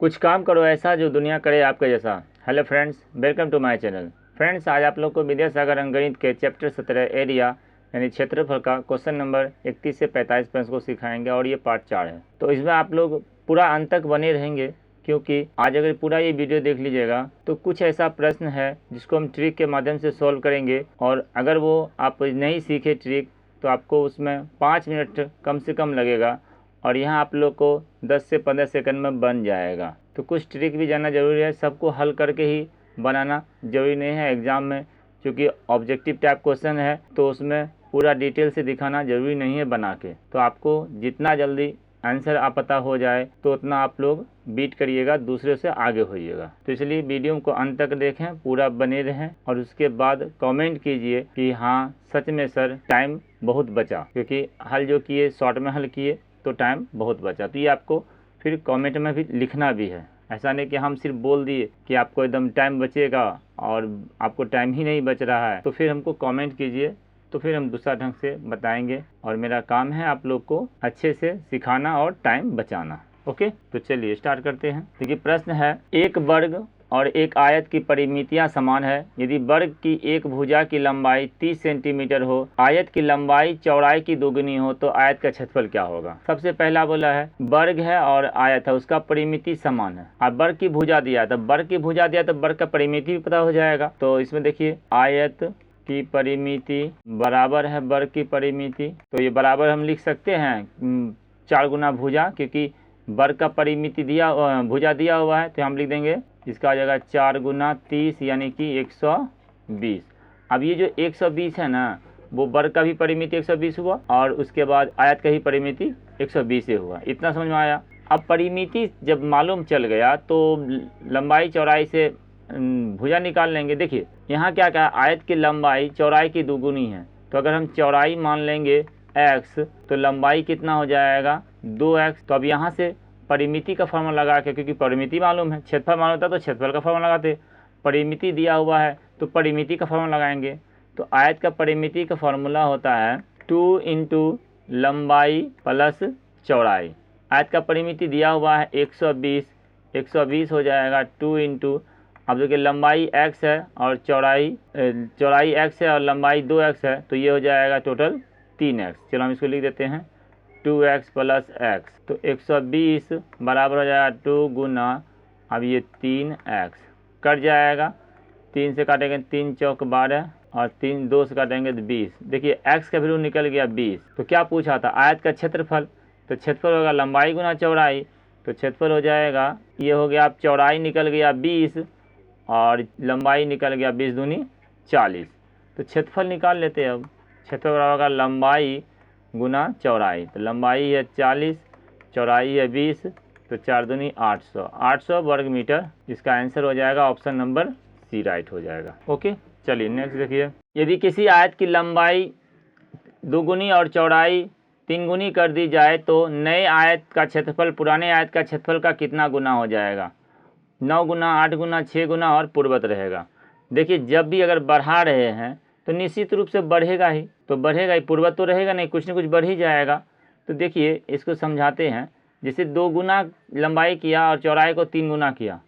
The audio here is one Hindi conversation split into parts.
कुछ काम करो ऐसा जो दुनिया करे आपके जैसा। Hello friends, welcome to my channel. Friends, आज आप लोग को विद्यासागर अंकगणित के चैप्टर 17 एरिया यानी क्षेत्रफल का क्वेश्चन नंबर 31 से 45 प्रश्न को सिखाएंगे और ये पार्ट 4 है। तो इसमें आप लोग पूरा अंत तक बने रहेंगे, क्योंकि आज अगर पूरा ये वीडियो देख लीजिएगा तो कुछ ऐसा प्रश्न है जिसको हम ट्रिक के माध्यम से सॉल्व करेंगे, और अगर वो आप नहीं सीखे ट्रिक तो आपको उसमें 5 मिनट कम से कम लगेगा, और यहाँ आप लोग को 10 से 15 सेकंड में बन जाएगा। तो कुछ ट्रिक भी जानना ज़रूरी है, सबको हल करके ही बनाना ज़रूरी नहीं है एग्ज़ाम में, क्योंकि ऑब्जेक्टिव टाइप क्वेश्चन है तो उसमें पूरा डिटेल से दिखाना ज़रूरी नहीं है बना के। तो आपको जितना जल्दी आंसर आप पता हो जाए तो उतना आप लोग बीट करिएगा, दूसरे से आगे होइएगा। तो इसलिए वीडियो को अंत तक देखें, पूरा बने रहें, और उसके बाद कमेंट कीजिए कि हाँ सच में सर टाइम बहुत बचा, क्योंकि हल जो किए शॉर्ट में हल किए तो टाइम बहुत बचा। तो ये आपको फिर कमेंट में भी लिखना भी है, ऐसा नहीं कि हम सिर्फ बोल दिए कि आपको एकदम टाइम बचेगा और आपको टाइम ही नहीं बच रहा है। तो फिर हमको कमेंट कीजिए, तो फिर हम दूसरा ढंग से बताएंगे, और मेरा काम है आप लोग को अच्छे से सिखाना और टाइम बचाना। ओके, तो चलिए स्टार्ट करते हैं। देखिए प्रश्न है, एक वर्ग और एक आयत की परिमितियां समान है। यदि वर्ग की एक भुजा की लंबाई 30 सेंटीमीटर हो, आयत की लंबाई चौड़ाई की दोगुनी हो, तो आयत का क्षेत्रफल क्या होगा। सबसे पहला बोला है वर्ग है और आयत है, उसका परिमिति समान है। और वर्ग की भुजा दिया, तो वर्ग की भुजा दिया तो वर्ग का परिमिति भी पता हो जाएगा। तो इसमें देखिए आयत की परिमिति बराबर है वर्ग की परिमिति, तो ये बराबर हम लिख सकते हैं 4 गुना भुजा, क्योंकि वर्ग का परिमिति दिया भुजा दिया हुआ है, तो हम लिख देंगे इसका आ जाएगा 4 गुना 30 यानी कि 120। अब ये जो 120 है ना, वो वर्ग का भी परिमिति 120 हुआ और उसके बाद आयत का ही परिमिति 120 से हुआ। इतना समझ में आया। अब परिमिति जब मालूम चल गया तो लंबाई चौड़ाई से भुजा निकाल लेंगे। देखिए यहाँ क्या क्या, आयत की लंबाई चौड़ाई की दोगुनी है, तो अगर हम चौड़ाई मान लेंगे x, तो लंबाई कितना हो जाएगा 2x। तो अब यहाँ से परिमिति का फॉर्मूला लगा के, क्योंकि परिमिति मालूम है, क्षेत्रफल मालूम होता तो क्षेत्रफल का फॉर्मूला लगाते, परिमिति दिया हुआ है तो परिमिति का फॉर्मूला लगाएंगे। तो आयत का परिमिति का फॉर्मूला होता है 2 इंटू लंबाई प्लस चौड़ाई। आयत का परिमिति दिया हुआ है 120, 120 हो जाएगा 2 इंटू, अब देखिए लंबाई x है और चौड़ाई x है और लंबाई 2x है, तो ये हो जाएगा टोटल 3x। चलो हम इसको लिख देते हैं 2x प्लस x, तो 120 बराबर हो जाएगा 2 गुना, अब ये 3x कट जाएगा, 3 से काटेंगे 3 चौक 12 और 3 2 से काटेंगे तो 20। देखिए x का वैल्यू निकल गया 20। तो क्या पूछा था, आयत का क्षेत्रफल, तो क्षेत्रफल होगा लंबाई गुना चौड़ाई, तो क्षेत्रफल हो जाएगा, ये हो गया, अब चौड़ाई निकल गया 20 और लंबाई निकल गया 20 दूनी 40। तो क्षेत्रफल निकाल लेते हैं। अब क्षेत्रफल होगा लंबाई गुना चौड़ाई, तो लंबाई है 40, चौड़ाई है 20, तो 4 दूनी 800, 800 वर्ग मीटर। इसका आंसर हो जाएगा ऑप्शन नंबर सी, राइट हो जाएगा। ओके, चलिए नेक्स्ट देखिए। यदि किसी आयत की लंबाई 2 गुनी और चौड़ाई 3 गुनी कर दी जाए तो नए आयत का क्षेत्रफल पुराने आयत का क्षेत्रफल का कितना गुना हो जाएगा। 9 गुना, 8 गुना, 6 गुना और पूर्ववत रहेगा। देखिए जब भी अगर बढ़ा रहे हैं तो निश्चित रूप से बढ़ेगा ही, तो बढ़ेगा ही, पूर्ववत तो रहेगा नहीं, कुछ न कुछ बढ़ ही जाएगा। तो देखिए इसको समझाते हैं। जैसे 2 गुना लंबाई किया और चौड़ाई को 3 गुना किया,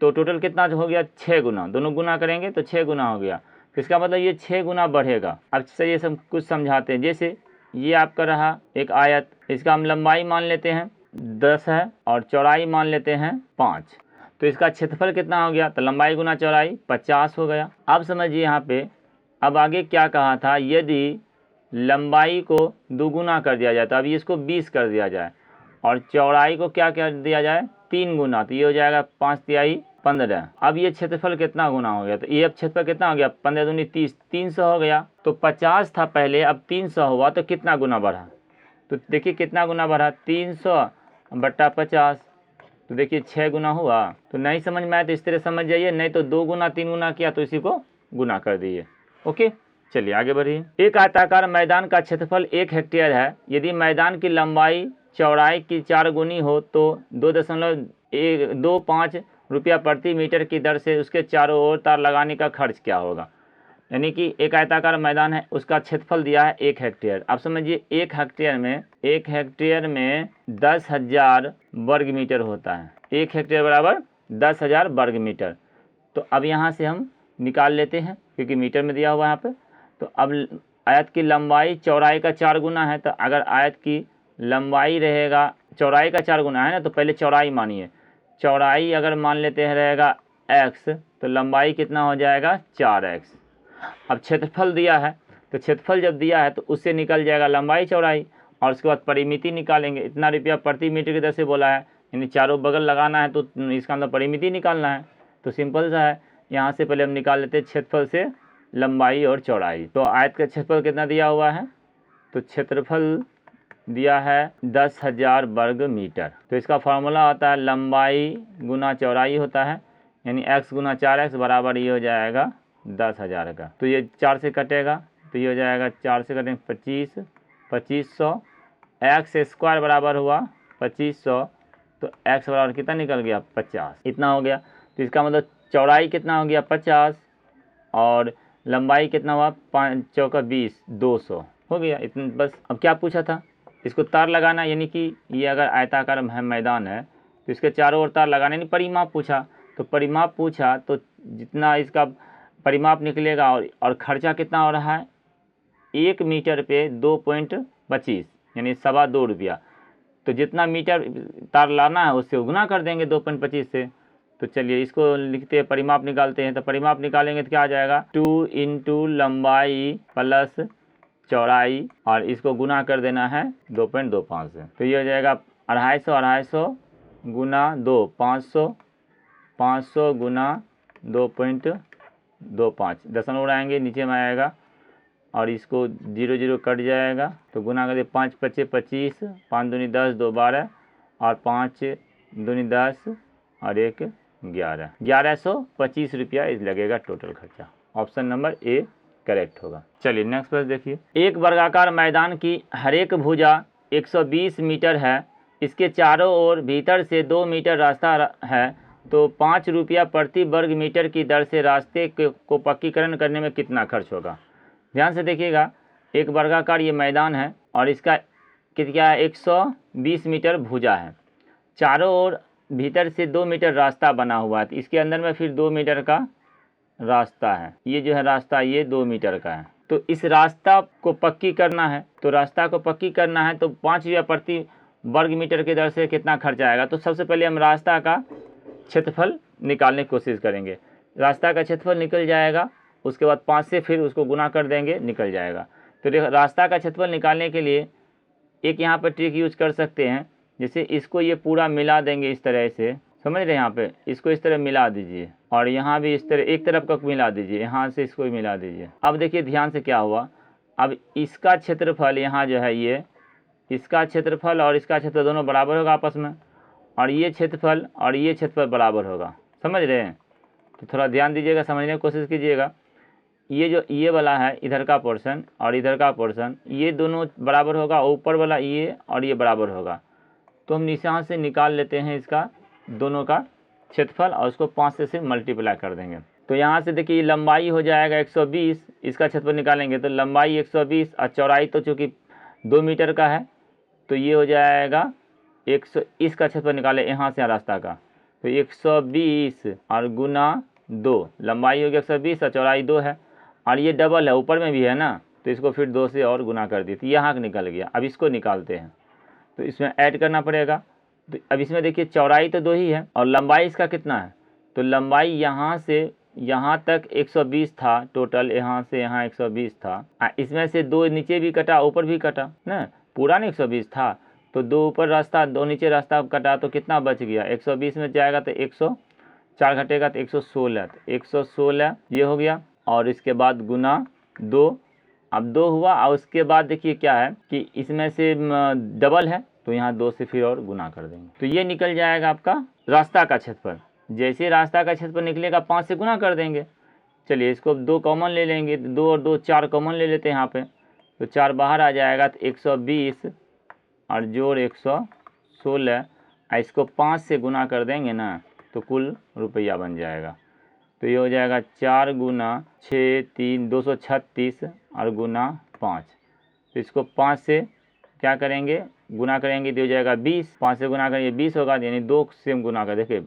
तो टोटल कितना हो गया 6 गुना, दोनों गुना करेंगे तो 6 गुना हो गया। तो इसका मतलब ये 6 गुना बढ़ेगा। अब से ये सब कुछ समझाते हैं। जैसे ये आपका रहा एक आयत, इसका हम लंबाई मान लेते हैं 10 है और चौड़ाई मान लेते हैं 5, तो इसका क्षेत्रफल कितना हो गया, तो लंबाई गुना चौड़ाई 50 हो गया। अब समझिए यहाँ पे, अब आगे क्या कहा था, यदि लंबाई को दोगुना कर दिया जाए, तो अभी इसको 20 कर दिया जाए, और चौड़ाई को क्या कर दिया जाए 3 गुना, तो ये हो जाएगा 5 तिहाई 15। अब ये क्षेत्रफल कितना गुना हो गया, तो ये अब क्षेत्रफल कितना हो गया 15 दूनी 30, 300 हो गया। तो 50 था पहले, अब 300 हुआ, तो कितना गुना बढ़ा, तो देखिए कितना गुना बढ़ा 300 बट्टा 50, तो देखिए 6 गुना हुआ। तो नहीं समझ में आया तो इस तरह समझ जाइए, नहीं तो 2 गुना 3 गुना किया तो इसी को गुना कर दिए। ओके, चलिए आगे बढ़िए। एक आयताकार मैदान का क्षेत्रफल 1 हेक्टेयर है। यदि मैदान की लंबाई चौड़ाई की 4 गुनी हो तो 2.25 रुपया प्रति मीटर की दर से उसके चारों ओर तार लगाने का खर्च क्या होगा। यानी कि एक आयताकार मैदान है, उसका क्षेत्रफल दिया है 1 हेक्टेयर। अब समझिए 1 हेक्टेयर में 10,000 वर्ग मीटर होता है। 1 हेक्टेयर बराबर 10,000 वर्ग मीटर। तो अब यहाँ से हम निकाल लेते हैं क्योंकि मीटर में दिया हुआ है यहाँ पे। तो अब आयत की लंबाई चौड़ाई का 4 गुना है, तो अगर आयत की लंबाई रहेगा चौड़ाई का 4 गुना है ना, तो पहले चौड़ाई मानिए। चौड़ाई अगर मान लेते हैं रहेगा x, तो लंबाई कितना हो जाएगा 4x। अब क्षेत्रफल दिया है, तो क्षेत्रफल जब दिया है तो उससे निकल जाएगा लंबाई चौड़ाई, और उसके बाद परिमिति निकालेंगे। इतना रुपया प्रति मीटर की दर से बोला है, यानी चारों बगल लगाना है, तो इसका अंदर परिमिति निकालना है। तो सिंपल सा है, यहाँ से पहले हम निकाल लेते हैं क्षेत्रफल से लंबाई और चौड़ाई। तो आयत का क्षेत्रफल कितना दिया हुआ है, तो क्षेत्रफल दिया है 10,000 वर्ग मीटर। तो इसका फार्मूला होता है लंबाई गुना चौड़ाई होता है, यानी x गुना 4x बराबर ये हो जाएगा 10,000 का। तो ये 4 से कटेगा, तो ये हो जाएगा 4 से कटेंगे 25, 2500। x स्क्वायर बराबर हुआ 2500, तो x बराबर कितना निकल गया 50, इतना हो गया। तो इसका मतलब चौड़ाई कितना हो गया 50 और लंबाई कितना हुआ 5 चौका 20, 200 हो गया इतना बस। अब क्या पूछा था, इसको तार लगाना, यानी कि ये अगर आयताकार मैदान है तो इसके चारों ओर तार लगाना, यानी परिमाप पूछा। तो परिमाप पूछा तो जितना इसका परिमाप निकलेगा और खर्चा कितना हो रहा है 1 मीटर पे 2.25 यानी 2.25 रुपया। तो जितना मीटर तार लाना है उससे गुना कर देंगे 2.25 से। तो चलिए इसको लिखते हैं, परिमाप निकालते हैं। तो परिमाप निकालेंगे तो क्या आ जाएगा 2 इंटू लंबाई प्लस चौड़ाई, और इसको गुना कर देना है 2.25 से। तो ये हो जाएगा 250 गुना 2, 500 गुना 2.25, दशमलव उड़ाएंगे नीचे में आएगा और इसको 0 0 कट जाएगा। तो गुना कर दे 5 5 25, 5 दूनी 10, 2 12 और 5 दूनी 10 और 1 11, 1125 रुपया लगेगा टोटल खर्चा। ऑप्शन नंबर ए करेक्ट होगा। चलिए नेक्स्ट प्रश्न देखिए। एक वर्गाकार मैदान की हर एक भुजा 120 मीटर है, इसके चारों ओर भीतर से 2 मीटर रास्ता है, तो 5 रुपया प्रति वर्ग मीटर की दर से रास्ते को पक्कीकरण करने में कितना खर्च होगा। ध्यान से देखिएगा, एक वर्गाकार ये मैदान है और इसका क्या है 120 मीटर भुजा है, चारों ओर भीतर से 2 मीटर रास्ता बना हुआ है, तो इसके अंदर में फिर 2 मीटर का रास्ता है। ये जो है रास्ता ये 2 मीटर का है। तो इस रास्ता को पक्की करना है, तो रास्ता को पक्की करना है तो 5 रुपया प्रति वर्ग मीटर की दर से कितना खर्च आएगा। तो सबसे पहले हम रास्ता का क्षेत्रफल निकालने की कोशिश करेंगे। रास्ता का क्षेत्रफल निकल जाएगा, उसके बाद 5 से फिर उसको गुना कर देंगे, निकल जाएगा। तो रास्ता का क्षेत्रफल निकालने के लिए एक यहाँ पर ट्रिक यूज कर सकते हैं, जैसे इसको ये पूरा मिला देंगे इस तरह से, समझ रहे हैं, यहाँ पे इसको इस तरह मिला दीजिए और यहाँ भी इस तरह एक तरफ का मिला दीजिए, यहाँ से इसको मिला दीजिए। अब देखिए ध्यान से क्या हुआ, अब इसका क्षेत्रफल यहाँ जो है ये इसका क्षेत्रफल और इसका क्षेत्रफल दोनों बराबर होगा आपस में, और ये क्षेत्रफल और ये क्षेत्रफल बराबर होगा, समझ रहे हैं। तो थोड़ा ध्यान दीजिएगा, समझने की कोशिश कीजिएगा। ये जो ये वाला है इधर का पोर्शन और इधर का पोर्शन, ये दोनों बराबर होगा, ऊपर वाला ये और ये बराबर होगा। तो हम यहाँ से निकाल लेते हैं इसका दोनों का क्षेत्रफल और उसको 5 से मल्टीप्लाई कर देंगे। तो यहाँ से देखिए लंबाई हो जाएगा 120, इसका क्षेत्रफल निकालेंगे तो लंबाई 120 और चौड़ाई तो चूँकि 2 मीटर का है तो ये हो जाएगा 100, इसका क्षेत्रफल निकाले यहाँ से रास्ता का, तो 120 और गुना 2, लंबाई हो गया 120 और चौड़ाई 2 है, और ये डबल है ऊपर में भी है ना, तो इसको फिर 2 से और गुना कर दी, तो यहाँ निकल गया। अब इसको निकालते हैं तो इसमें ऐड करना पड़ेगा। तो अब इसमें देखिए चौड़ाई तो 2 ही है और लंबाई इसका कितना है, तो लंबाई यहाँ से यहाँ तक 120 था टोटल, यहाँ से यहाँ 120 था, इसमें से 2 नीचे भी कटा ऊपर भी कटा ना, पूरा नहीं 120 था, तो 2 ऊपर रास्ता 2 नीचे रास्ता कटा, तो कितना बच गया 120 में जाएगा तो 104 घटेगा तो 116, तो 116 ये हो गया, और इसके बाद गुना 2, अब 2 हुआ, और उसके बाद देखिए क्या है कि इसमें से डबल है तो यहाँ 2 से फिर और गुना कर देंगे, तो ये निकल जाएगा आपका रास्ता का क्षेत्रफल। जैसे रास्ता का क्षेत्रफल निकलेगा 5 से गुना कर देंगे। चलिए इसको 2 कॉमन ले लेंगे, 2 और 2 4 कॉमन ले लेते हैं यहाँ पे, तो 4 बाहर आ जाएगा, तो 120 और जोड़ 116, इसको 5 से गुना कर देंगे ना तो कुल रुपया बन जाएगा। तो ये हो जाएगा 4 गुना 6 3 236 और गुना 5। तो इसको 5 से क्या करेंगे, गुना करेंगे तो हो जाएगा 20। 5 से गुना करेंगे 20 होगा, यानी 2 से हम गुना कर, देखिए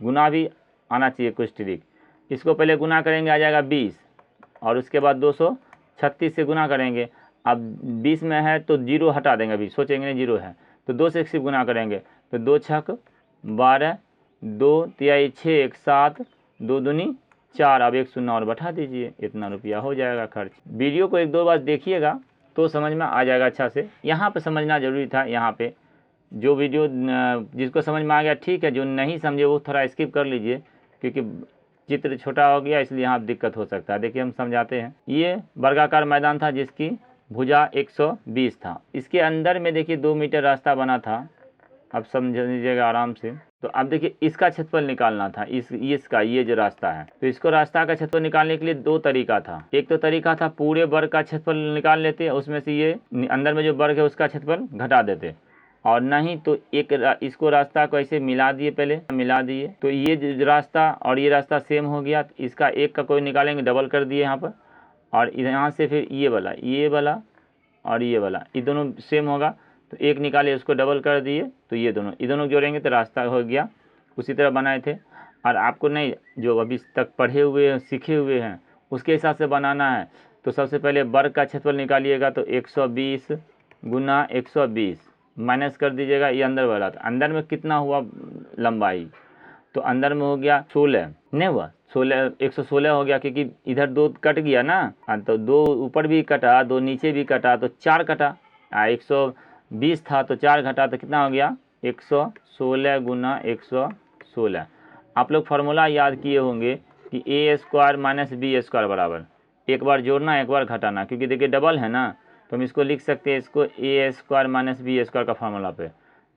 गुना भी आना चाहिए कुछ ट्रिक। इसको पहले गुना करेंगे आ जाएगा 20 और उसके बाद 236 से गुना करेंगे। अब 20 में है तो 0 हटा देंगे, अभी सोचेंगे नहीं 0 है तो 2 से सिर्फ गुना करेंगे तो 2 छक 12, 2 तिहाई 6, 1 7, 2 दूनी 4। अब 1 शून्य और बैठा दीजिए, इतना रुपया हो जाएगा खर्च। वीडियो को 1-2 बार देखिएगा तो समझ में आ जाएगा अच्छा से। यहाँ पे समझना जरूरी था, यहाँ पे जो वीडियो जिसको समझ में आ गया ठीक है, जो नहीं समझे वो थोड़ा स्किप कर लीजिए, क्योंकि चित्र छोटा हो गया इसलिए यहाँ दिक्कत हो सकता है। देखिए हम समझाते हैं। ये वर्गाकार मैदान था जिसकी भुजा 120 था। इसके अंदर में देखिए 2 मीटर रास्ता बना था। अब समझ लीजिएगा आराम से। तो अब देखिए इसका क्षेत्रफल निकालना था, इसका ये जो रास्ता है। तो इसको रास्ता का क्षेत्रफल निकालने के लिए 2 तरीका था। एक तो तरीका था पूरे वर्ग का क्षेत्रफल निकाल लेते, उसमें से ये अंदर में जो वर्ग है उसका क्षेत्रफल घटा देते, और नहीं तो इसको रास्ता को ऐसे मिला दिए, पहले मिला दिए तो ये रास्ता और ये रास्ता सेम हो गया। इसका एक का कोई निकालेंगे, डबल कर दिए यहाँ पर, और यहाँ से फिर ये वाला और ये वाला ये दोनों सेम होगा तो एक निकाले उसको डबल कर दिए तो ये दोनों जोड़ेंगे तो रास्ता हो गया। उसी तरह बनाए थे। और आपको नहीं, जो अभी तक पढ़े हुए हैं सीखे हुए हैं उसके हिसाब से बनाना है। तो सबसे पहले वर्ग का क्षेत्रफल निकालिएगा तो 120 गुना 120 माइनस कर दीजिएगा ये अंदर वाला। तो अंदर में कितना हुआ लंबाई, तो अंदर में हो गया 16, नहीं हुआ 16, 116 हो गया, क्योंकि इधर 2 कट गया ना। तो 2 ऊपर भी कटा, 2 नीचे भी कटा, तो 4 कटा। 120 था तो 4 घटा तो कितना हो गया 116 गुना 116। आप लोग फार्मूला याद किए होंगे कि a² माइनस b² बराबर, एक बार जोड़ना एक बार घटाना, क्योंकि देखिए डबल है ना, तो हम इसको लिख सकते हैं इसको a² माइनस b² का फार्मूला पे।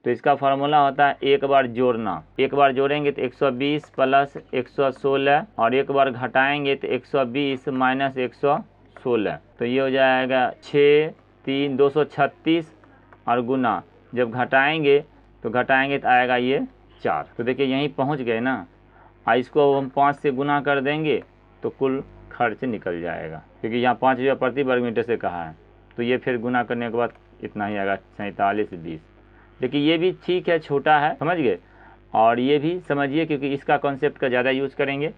तो इसका फार्मूला होता है एक बार जोड़ना, एक बार जोड़ेंगे तो 120 प्लस 116 और एक बार घटाएंगे तो 120 माइनस 116। तो ये हो जाएगा 6 3 236 और गुना जब घटाएंगे तो आएगा ये 4। तो देखिए यहीं पहुंच गए ना। इसको हम 5 से गुना कर देंगे तो कुल खर्च निकल जाएगा, क्योंकि यहाँ 5 रुपया प्रति वर्ग मीटर से कहा है। तो ये फिर गुना करने के बाद इतना ही आएगा 4720। देखिए ये भी ठीक है, छोटा है, समझ गए। और ये भी समझिए क्योंकि इसका कॉन्सेप्ट का ज़्यादा यूज़ करेंगे।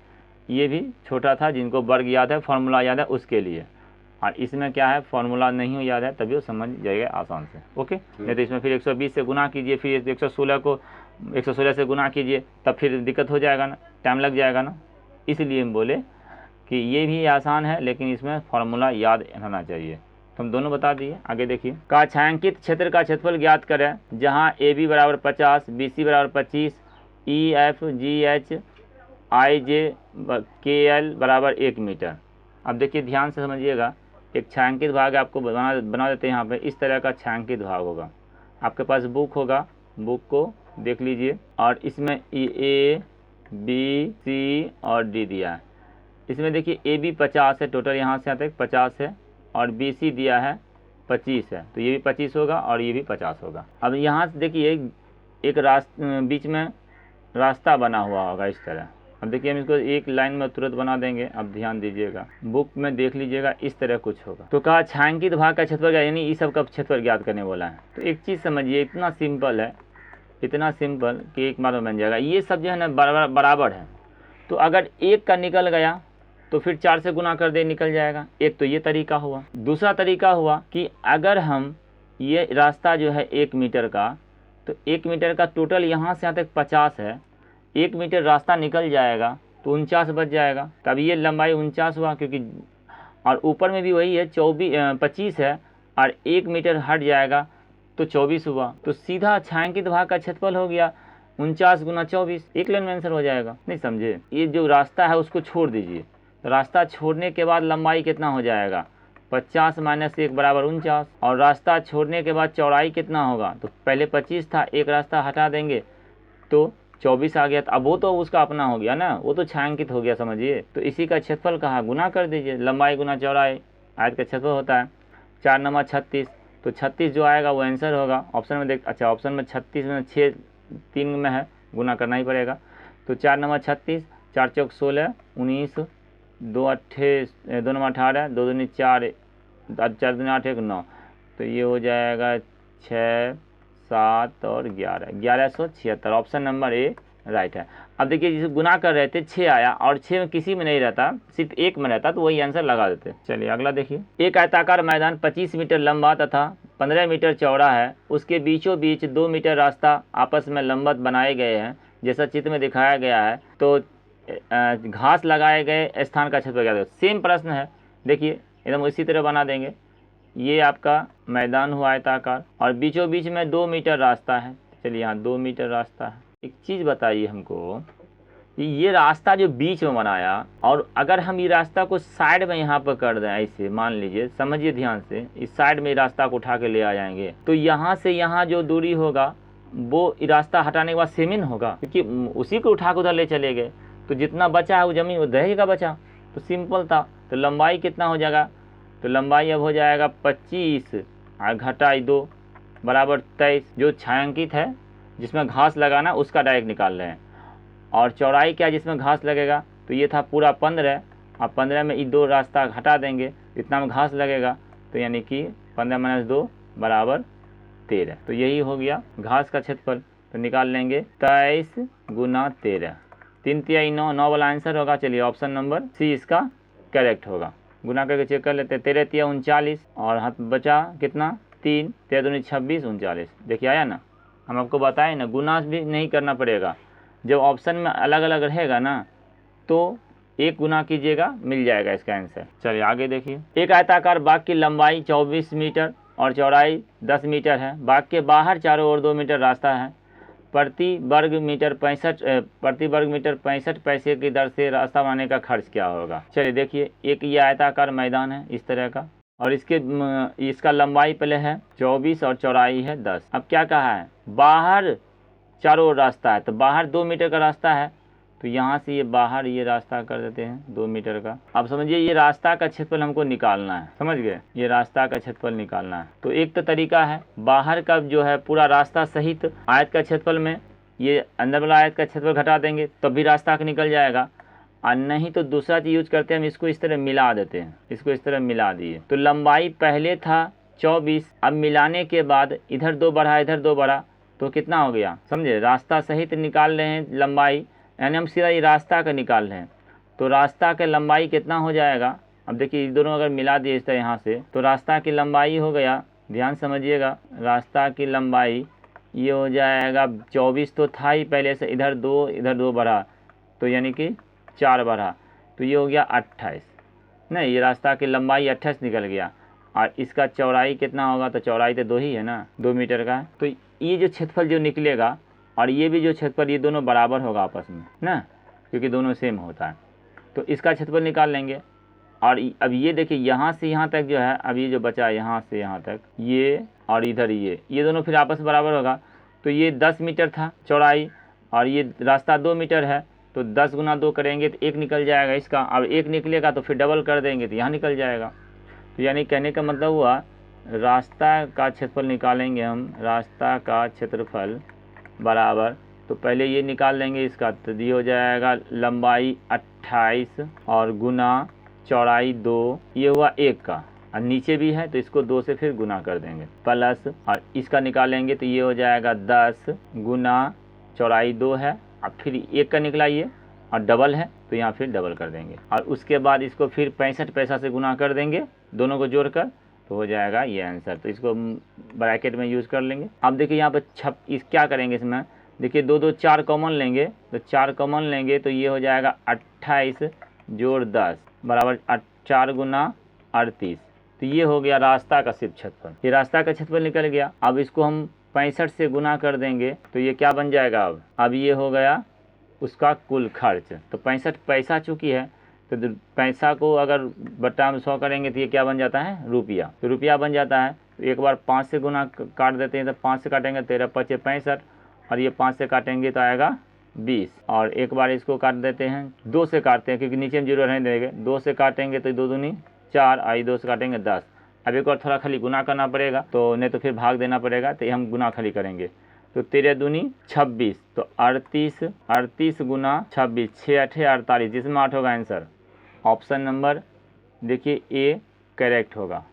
ये भी छोटा था, जिनको वर्ग याद है फार्मूला याद है उसके लिए। और इसमें क्या है, फार्मूला नहीं हो याद है तभी वो समझ जाएगा आसान से। ओके, नहीं तो इसमें फिर 120 से गुना कीजिए, फिर 116 से गुना कीजिए, तब फिर दिक्कत हो जाएगा ना, टाइम लग जाएगा ना। इसलिए हम बोले कि ये भी आसान है लेकिन इसमें फार्मूला याद रहना चाहिए। तो हम दोनों बता दिए। आगे देखिए, का छायांकित क्षेत्र का क्षेत्रफल ज्ञात करें जहाँ AB बराबर 50, BC बराबर 25, EFGH IJ KL बराबर 1 मीटर। अब देखिए ध्यान से समझिएगा, एक छायांकित भाग आपको बना देते हैं। यहाँ पे इस तरह का छायांकित भाग होगा, आपके पास बुक होगा, बुक को देख लीजिए। और इसमें A B C और D दिया है। इसमें देखिए AB 50 है, टोटल यहाँ से यहाँ तक 50 है, और BC दिया है 25 है, तो ये भी 25 होगा और ये भी 50 होगा। अब यहाँ से देखिए एक बीच में रास्ता बना हुआ होगा इस तरह। अब देखिए हम इसको एक लाइन में तुरंत बना देंगे। अब ध्यान दीजिएगा, बुक में देख लीजिएगा इस तरह कुछ होगा। तो कहा छायांकित भाग का क्षेत्रफल, यानी इस सब का क्षेत्रफल ज्ञात करने बोला है। तो एक चीज़ समझिए, इतना सिंपल है, इतना सिंपल कि एक बार में बन जाएगा। ये सब जो है ना बराबर है, तो अगर एक का निकल गया तो फिर 4 से गुना कर दे, निकल जाएगा। एक तो ये तरीका हुआ। दूसरा तरीका हुआ कि अगर हम ये रास्ता जो है 1 मीटर का, तो 1 मीटर का टोटल यहाँ से यहाँ तक 50 है, 1 मीटर रास्ता निकल जाएगा तो 49 बच जाएगा। तब ये लंबाई 49 हुआ, क्योंकि और ऊपर में भी वही है 25 है, और 1 मीटर हट जाएगा तो 24 हुआ। तो सीधा छायांकित भाग का क्षेत्रफल हो गया 49 गुना 24। एक लाइन में आंसर हो जाएगा। नहीं समझे, ये जो रास्ता है उसको छोड़ दीजिए। तो रास्ता छोड़ने के बाद लंबाई कितना हो जाएगा, 50 माइनस 1 बराबर 49। और रास्ता छोड़ने के बाद चौड़ाई कितना होगा, तो पहले 25 था, एक रास्ता हटा देंगे तो 24 आ गया। अब वो तो उसका अपना हो गया ना, वो तो छायांकित हो गया, समझिए। तो इसी का क्षेत्रफल कहा, गुना कर दीजिए, लंबाई गुना चौड़ाई, आयत का क्षेत्रफल होता है 4 9 36। तो 36 जो आएगा वो आंसर होगा। ऑप्शन में देख, ऑप्शन में 36 में 6 3 में है, गुना करना ही पड़ेगा। तो 4 9 36, 4 चौक 16, 19, 2 अट्ठे 2 नंबर 18, 2 दूनी 4, 4 दूनी 8, 1 9, तो ये हो जाएगा 6, 7 और 11, 1176। ऑप्शन नंबर ए राइट है। अब देखिए जिसे गुना कर रहे थे 6 आया और 6 में किसी में नहीं रहता, सिर्फ एक में रहता, तो वही आंसर लगा देते। चलिए अगला देखिए। एक आयताकार मैदान 25 मीटर लंबा तथा 15 मीटर चौड़ा है। उसके बीचों बीच 2 मीटर रास्ता आपस में लंबवत बनाए गए हैं जैसा चित्र में दिखाया गया है। तो घास लगाए गए स्थान का क्षेत्रफल क्या है? सेम प्रश्न है, देखिए एकदम इसी तरह बना देंगे। ये आपका मैदान हुआ आयताकार और बीचों बीच में 2 मीटर रास्ता है। चलिए यहाँ 2 मीटर रास्ता है। एक चीज़ बताइए हमको, ये रास्ता जो बीच में बनाया और अगर हम ये रास्ता को साइड में यहाँ पर कर दें, ऐसे मान लीजिए, समझिए ध्यान से, इस साइड में रास्ता को उठा के ले आ जाएंगे तो यहाँ से यहाँ जो दूरी होगा वो रास्ता हटाने के बाद सेम ही होगा, क्योंकि उसी को उठा के उधर ले चले गए। तो जितना बचा है वो जमीन वो रहेगा बचा, तो सिंपल था। तो लंबाई कितना हो जाएगा? तो लंबाई अब हो जाएगा 25 और घटाई 2 बराबर 23। जो छायांकित है जिसमें घास लगाना उसका डायरेक्ट निकाल रहे हैं। और चौड़ाई क्या जिसमें घास लगेगा? तो ये था पूरा 15 और 15 में ये 2 रास्ता हटा देंगे, इतना में घास लगेगा, तो यानी कि 15 - 2 बराबर 13। तो यही हो गया घास का क्षेत्रफल। तो निकाल लेंगे 23 × 13, 3 तिहाई 9, 9 वाला आंसर होगा। चलिए ऑप्शन नंबर सी इसका करेक्ट होगा। गुना करके चेक कर लेते हैं। 13 तिया 39 और हाथ बचा कितना? 3, 13 दूनी 26, 39। देखिए आया ना, हम आपको बताएं ना, गुना भी नहीं करना पड़ेगा। जब ऑप्शन में अलग अलग रहेगा ना तो एक गुना कीजिएगा, मिल जाएगा इसका आंसर। चलिए आगे देखिए। एक आयताकार बाग की लंबाई 24 मीटर और चौड़ाई 10 मीटर है। बाग के बाहर चारों ओर 2 मीटर रास्ता है। प्रति वर्ग मीटर 65 पैसे की दर से रास्ता बनाने का खर्च क्या होगा? चलिए देखिए, एक ये आयताकार मैदान है इस तरह का और इसका लंबाई पहले है 24 और चौड़ाई है 10। अब क्या कहा है? बाहर चारों ओर रास्ता है, तो बाहर 2 मीटर का रास्ता है, तो यहाँ से ये बाहर ये रास्ता कर देते हैं 2 मीटर का। अब समझिए ये रास्ता का क्षेत्रफल हमको निकालना है, समझ गए? ये रास्ता का क्षेत्रफल निकालना है। तो एक तो तरीका है बाहर का जो है पूरा रास्ता सहित आयत का क्षेत्रफल में ये अंदर वाला आयत का क्षेत्रफल घटा देंगे तब भी रास्ता का निकल जाएगा। और नहीं तो दूसरा चीज यूज करते हैं, हम इसको इस तरह मिला देते हैं, इसको इस तरह मिला दिए। तो लंबाई पहले था 24, अब मिलाने के बाद इधर 2 बढ़ा इधर 2 बढ़ा तो कितना हो गया? समझे? रास्ता सहित निकाल रहे हैं लंबाई, यानी हम सीधा ये रास्ता का निकाल रहे हैं। तो रास्ता के लंबाई कितना हो जाएगा? अब देखिए ये दोनों अगर मिला दिए इस तरह यहाँ से तो रास्ता की लंबाई हो गया, ध्यान समझिएगा, रास्ता की लंबाई ये हो जाएगा 24 तो था ही पहले से, इधर 2 बढ़ा तो यानी कि 4 बढ़ा, तो ये हो गया 28। नहीं, ये रास्ता की लंबाई 28 निकल गया। और इसका चौड़ाई कितना होगा? तो चौड़ाई तो 2 ही है ना, 2 मीटर का। तो ये जो क्षेत्रफल जो निकलेगा और ये भी जो क्षेत्रफल, ये दोनों बराबर होगा आपस में ना, क्योंकि दोनों सेम होता है। तो इसका क्षेत्रफल निकाल लेंगे। और अब ये देखिए यहाँ से यहाँ तक जो है, अब ये जो बचा यहाँ से यहाँ तक, ये और इधर ये दोनों फिर आपस में बराबर होगा। तो ये 10 मीटर था चौड़ाई और ये रास्ता 2 मीटर है, तो 10 × 2 करेंगे तो 1 निकल जाएगा इसका। अब 1 निकलेगा तो फिर डबल कर देंगे तो यहाँ निकल जाएगा। तो यानी कहने का मतलब हुआ रास्ता का क्षेत्रफल निकालेंगे हम, रास्ता का क्षेत्रफल बराबर, तो पहले ये निकाल लेंगे इसका, तो ये हो जाएगा लंबाई 28 और गुना चौड़ाई 2, ये हुआ 1 का, और नीचे भी है तो इसको 2 से फिर गुना कर देंगे, प्लस और इसका निकालेंगे तो ये हो जाएगा 10 गुना चौड़ाई 2 है, अब फिर 1 का निकला ये और डबल है तो यहाँ फिर डबल कर देंगे। और उसके बाद इसको फिर 65 पैसा से गुना कर देंगे दोनों को जोड़कर, तो हो जाएगा ये आंसर। तो इसको ब्रैकेट में यूज़ कर लेंगे। अब देखिए यहाँ पर क्या करेंगे इसमें, देखिए 2 2 4 कॉमन लेंगे, तो 4 कॉमन लेंगे तो ये हो जाएगा 28 जोड़ 10 बराबर 4 गुना 38। तो ये हो गया रास्ता का सिर्फ क्षेत्रफल, ये रास्ता का क्षेत्रफल निकल गया। अब इसको हम 65 से गुना कर देंगे तो ये क्या बन जाएगा? अब ये हो गया उसका कुल खर्च। तो 65 पैसा चूँकि है तो पैसा को अगर बट्टा में 100 करेंगे तो ये क्या बन जाता है? रुपया। तो रुपया बन जाता है। तो एक बार 5 से गुना काट देते हैं, तो 5 से काटेंगे 13 × 5 = 65 और ये 5 से काटेंगे तो आएगा 20। और एक बार इसको काट देते हैं, 2 से काटते हैं क्योंकि नीचे में जीरो रहने देंगे, 2 से काटेंगे तो 2 दूनी 4 और 2 से काटेंगे 10। अब एक और थोड़ा खाली गुना करना पड़ेगा, तो नहीं तो फिर भाग देना पड़ेगा, तो ये हम गुना खाली करेंगे। तो 13 दूनी 26, तो 38 गुना 26, 6 8 48, जिसमें 8 होगा आंसर। ऑप्शन नंबर देखिए ए करेक्ट होगा।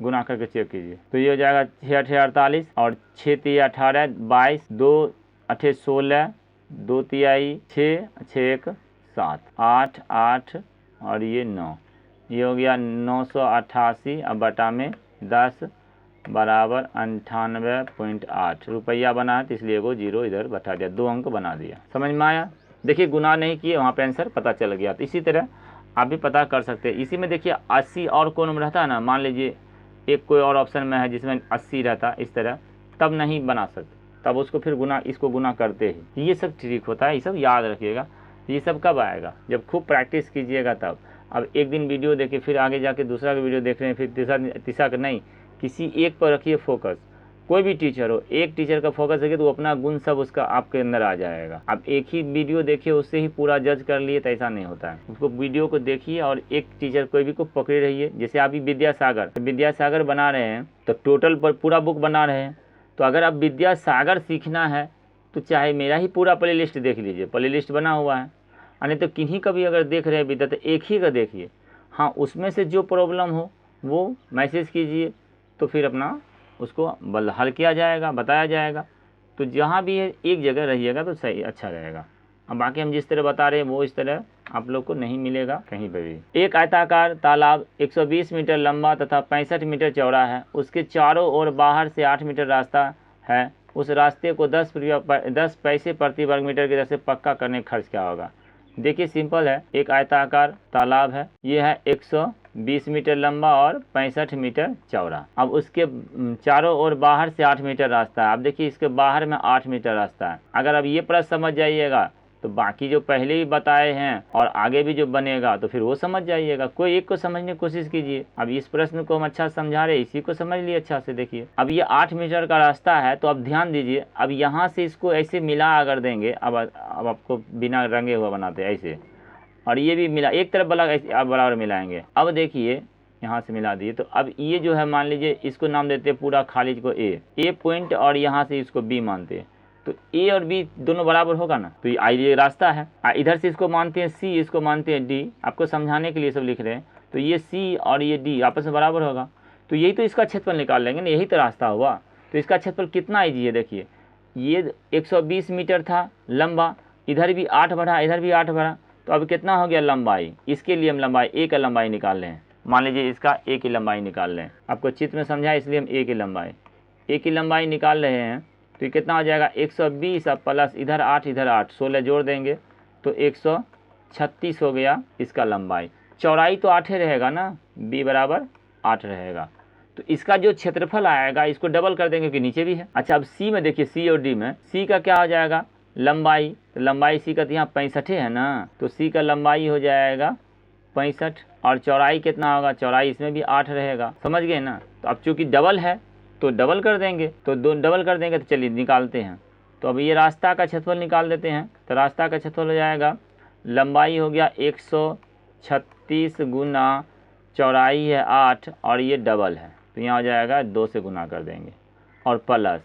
गुना करके चेक कीजिए तो ये हो जाएगा 6 8 48 और 6 3 18 22, 2 8 16, 2 3 6, 6 1 7, 8 8 और ये 9, ये हो गया 988 अब बटा में 10 बराबर 98.8 रुपया बना है, तो इसलिए वो 0 इधर बैठा दिया, 2 अंक बना दिया। समझ में आया? देखिए गुना नहीं किए, वहाँ पे आंसर पता चल गया। तो इसी तरह आप भी पता कर सकते हैं। इसी में देखिए 80 और कोण में रहता है ना, मान लीजिए एक कोई और ऑप्शन में है जिसमें 80 रहता इस तरह, तब नहीं बना सकते, तब उसको फिर गुना, इसको गुना करते ही। ये सब ट्रिक होता है, ये सब याद रखिएगा। ये सब कब आएगा? जब खूब प्रैक्टिस कीजिएगा तब। अब एक दिन वीडियो देखिए, फिर आगे जाके दूसरा वीडियो देख रहे हैं, फिर तीसरा का नहीं, किसी एक पर रखिए फोकस। कोई भी टीचर हो, एक टीचर का फोकस रखिए तो अपना गुण सब उसका आपके अंदर आ जाएगा। अब एक ही वीडियो देखिए उससे ही पूरा जज कर लिए तो ऐसा नहीं होता है। उसको वीडियो को देखिए और एक टीचर कोई भी को पकड़े रहिए। जैसे आप विद्यासागर बना रहे हैं तो टोटल पर पूरा बुक बना रहे हैं, तो अगर आप विद्यासागर सीखना है तो चाहे मेरा ही पूरा प्ले लिस्ट देख लीजिए, प्ले लिस्ट बना हुआ है। नहीं तो किन्हीं का भी अगर देख रहे हैं विद्या तो एक ही का देखिए, हाँ उसमें से जो प्रॉब्लम हो वो मैसेज कीजिए, तो फिर अपना उसको हल किया जाएगा, बताया जाएगा। तो जहाँ भी है एक जगह रहिएगा तो सही अच्छा रहेगा। अब बाकी हम जिस तरह बता रहे हैं वो इस तरह आप लोग को नहीं मिलेगा कहीं पर भी। एक आयताकार तालाब 120 मीटर लंबा तथा 65 मीटर चौड़ा है। उसके चारों ओर बाहर से 8 मीटर रास्ता है। उस रास्ते को 10 पैसे प्रति वर्ग मीटर की दर से पक्का करने का खर्च क्या होगा? देखिए सिंपल है, एक आयताकार तालाब है, ये है 120 मीटर लंबा और 65 मीटर चौड़ा। अब उसके चारों ओर बाहर से 8 मीटर रास्ता है। अब देखिए इसके बाहर में 8 मीटर रास्ता है। अगर अब ये प्रश्न समझ जाइएगा तो बाकी जो पहले ही बताए हैं और आगे भी जो बनेगा तो फिर वो समझ जाइएगा। कोई एक को समझने की कोशिश कीजिए। अब इस प्रश्न को हम अच्छा समझा रहे, इसी को समझ लिए अच्छा से। देखिए अब ये 8 मीटर का रास्ता है, तो अब ध्यान दीजिए, अब यहाँ से इसको ऐसे मिला अगर देंगे, अब आपको बिना रंगे हुआ बनाते ऐसे, और ये भी मिला एक तरफ बराबर मिलाएंगे। अब देखिए यहाँ से मिला दिए, तो अब ये जो है मान लीजिए इसको नाम देते हैं पूरा खाली को ए पॉइंट, और यहाँ से इसको बी मानते हैं, तो ए और बी दोनों बराबर होगा ना। तो ये रास्ता है, इधर से इसको मानते हैं सी, इसको मानते हैं डी। आपको समझाने के लिए सब लिख रहे हैं। तो ये सी और ये डी आपस में बराबर होगा, तो यही तो इसका क्षेत्रफल निकाल लेंगे ना, यही तो रास्ता हुआ। तो इसका क्षेत्रफल कितना ईजी है, देखिए ये 120 मीटर था लंबा, इधर भी 8 बढ़ा, इधर भी 8 बढ़ा, तो अब कितना हो गया लंबाई? इसके लिए हम लंबाई ए का लंबाई निकाल लें। मान लीजिए इसका ए की लंबाई निकाल लें, आपको चित्र में समझाए इसलिए हम ए की लंबाई निकाल रहे हैं। तो ये कितना हो जाएगा 120 अब प्लस इधर 8 इधर 8, 16 जोड़ देंगे तो 136 हो गया इसका लंबाई। चौड़ाई तो 8 रहेगा ना, b बराबर 8 रहेगा। तो इसका जो क्षेत्रफल आएगा इसको डबल कर देंगे कि नीचे भी है। अच्छा अब सी में देखिए, सी और डी में, सी का क्या हो जाएगा लंबाई, तो लंबाई सी का तो यहाँ 65 है ना, तो सी का लंबाई हो जाएगा 65, और चौड़ाई कितना होगा, चौड़ाई इसमें भी 8 रहेगा। समझ गए ना? तो अब चूँकि डबल है तो डबल कर देंगे, तो दो डबल कर देंगे, तो चलिए निकालते हैं। तो अब ये रास्ता का क्षेत्रफल निकाल देते हैं। तो रास्ता का क्षेत्रफल हो जाएगा, लंबाई हो गया 136 गुना चौड़ाई है 8 और ये डबल है, तो यहाँ हो जाएगा 2 से गुना कर देंगे, और प्लस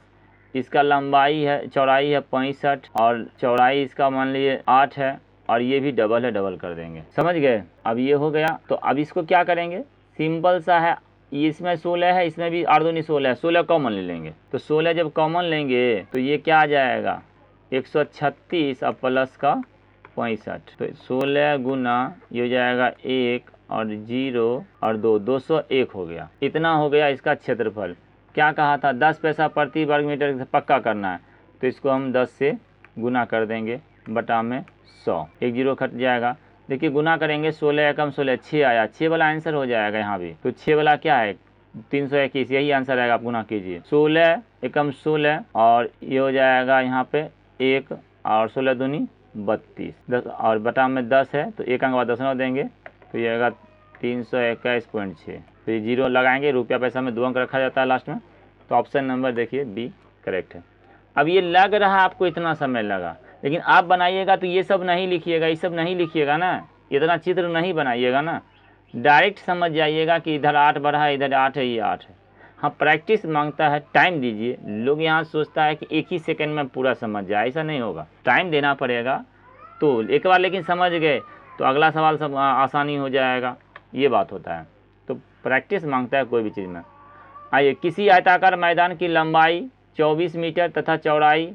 इसका लंबाई है, चौड़ाई है 65 और चौड़ाई इसका मान लीजिए 8 है, और ये भी डबल है, डबल कर देंगे। समझ गए? अब ये हो गया। तो अब इसको क्या करेंगे, सिंपल सा है, इसमें 16 है, इसमें भी 8 दूनी 16 है, 16 कॉमन ले लेंगे। तो 16 जब कॉमन लेंगे तो ये क्या आ जाएगा 136 और प्लस का 65, तो 16 गुना ये हो जाएगा 1 और 0 और 2, 201 हो गया। इतना हो गया इसका क्षेत्रफल। क्या कहा था 10 पैसा प्रति वर्ग मीटर से पक्का करना है, तो इसको हम 10 से गुना कर देंगे बटा में 100, 1 0 कट जाएगा। देखिए गुना करेंगे 16 एकम 16, 6 आया, 6 वाला आंसर हो जाएगा यहाँ भी। तो 6 वाला क्या है 321, यही आंसर आएगा। आप गुना कीजिए 16 एकम 16 और ये हो जाएगा यहाँ पे 1 और 16 दूनी 32, 10 और बटा में 10 है, तो 1 अंक बाद 10 देंगे, तो ये आएगा 321.6। तो ये 0 लगाएंगे, रुपया पैसा में 2 अंक रखा जाता है लास्ट में। तो ऑप्शन नंबर देखिए बी करेक्ट है। अब ये लग रहा आपको इतना समय लगा, लेकिन आप बनाइएगा तो ये सब नहीं लिखिएगा, ये सब नहीं लिखिएगा ना, इतना चित्र नहीं बनाइएगा ना, डायरेक्ट समझ जाइएगा कि इधर 8 बढ़ा है, इधर 8 है, ये 8 है। हाँ, प्रैक्टिस मांगता है, टाइम दीजिए। लोग यहाँ सोचता है कि एक ही सेकंड में पूरा समझ जाए, ऐसा नहीं होगा, टाइम देना पड़ेगा। तो एक बार लेकिन समझ गए तो अगला सवाल सब आसानी हो जाएगा, ये बात होता है। तो प्रैक्टिस मांगता है कोई भी चीज़ में। आइए, किसी आयताकार मैदान की लंबाई 24 मीटर तथा चौड़ाई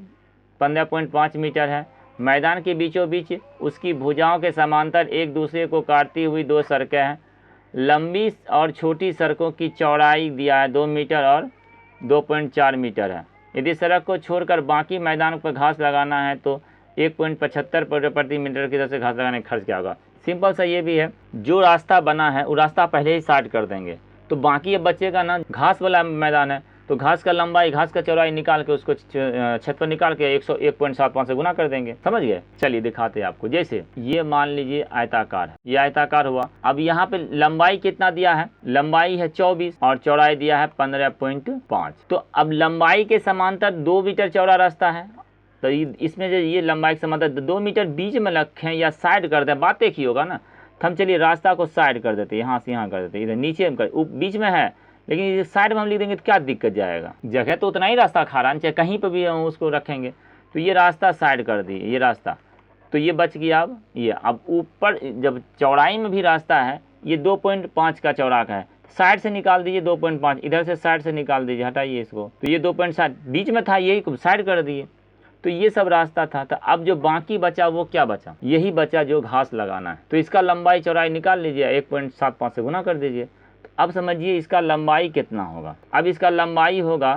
15.5 मीटर है। मैदान के बीचों बीच उसकी भुजाओं के समांतर एक दूसरे को काटती हुई दो सड़कें हैं। लंबी और छोटी सड़कों की चौड़ाई दिया है 2 मीटर और 2.4 मीटर है। यदि सड़क को छोड़कर बाकी मैदान पर घास लगाना है तो 1.75 प्रति मीटर की दर से घास लगाने का खर्च क्या होगा। सिंपल सा ये भी है, जो रास्ता बना है वो रास्ता पहले ही स्टार्ट कर देंगे, तो बाकी अब बचेगा ना, घास वाला मैदान है तो घास का लंबाई, घास का चौड़ाई निकाल के उसको छत पर निकाल के 101.75 से गुना कर देंगे। समझ गए। चलिए दिखाते हैं आपको। जैसे ये मान लीजिए आयताकार है, ये आयताकार हुआ। अब यहाँ पे लंबाई कितना दिया है, लंबाई है 24 और चौड़ाई दिया है 15.5। तो अब लंबाई के समांतर 2 मीटर चौड़ा रास्ता है, तो इसमें जो ये लंबाई के समांतर 2 मीटर बीच में रखें या साइड कर दें, बात एक ही होगा ना। तो हम चलिए रास्ता को साइड कर देते, यहाँ से यहाँ कर देते, इधर नीचे बीच में है, लेकिन ये साइड में हम लिख देंगे तो क्या दिक्कत जाएगा, जगह तो उतना ही रास्ता खा रहा है, चाहे कहीं पर भी हम उसको रखेंगे। तो ये रास्ता साइड कर दिए, ये रास्ता, तो ये बच गया। अब ये, अब ऊपर जब चौड़ाई में भी रास्ता है, ये 2.5 का चौड़ा का है, साइड से निकाल दीजिए 2.5, इधर से साइड से निकाल दीजिए, हटाइए इसको, तो ये 2.7 बीच में था, यही साइड कर दिए। तो ये सब रास्ता था। तो अब जो बाकी बचा वो क्या बचा, यही बचा जो घास लगाना है। तो इसका लंबाई चौड़ाई निकाल लीजिए, 1.75 से गुना कर दीजिए। तो अब समझिए इसका लंबाई कितना होगा। अब इसका लंबाई होगा,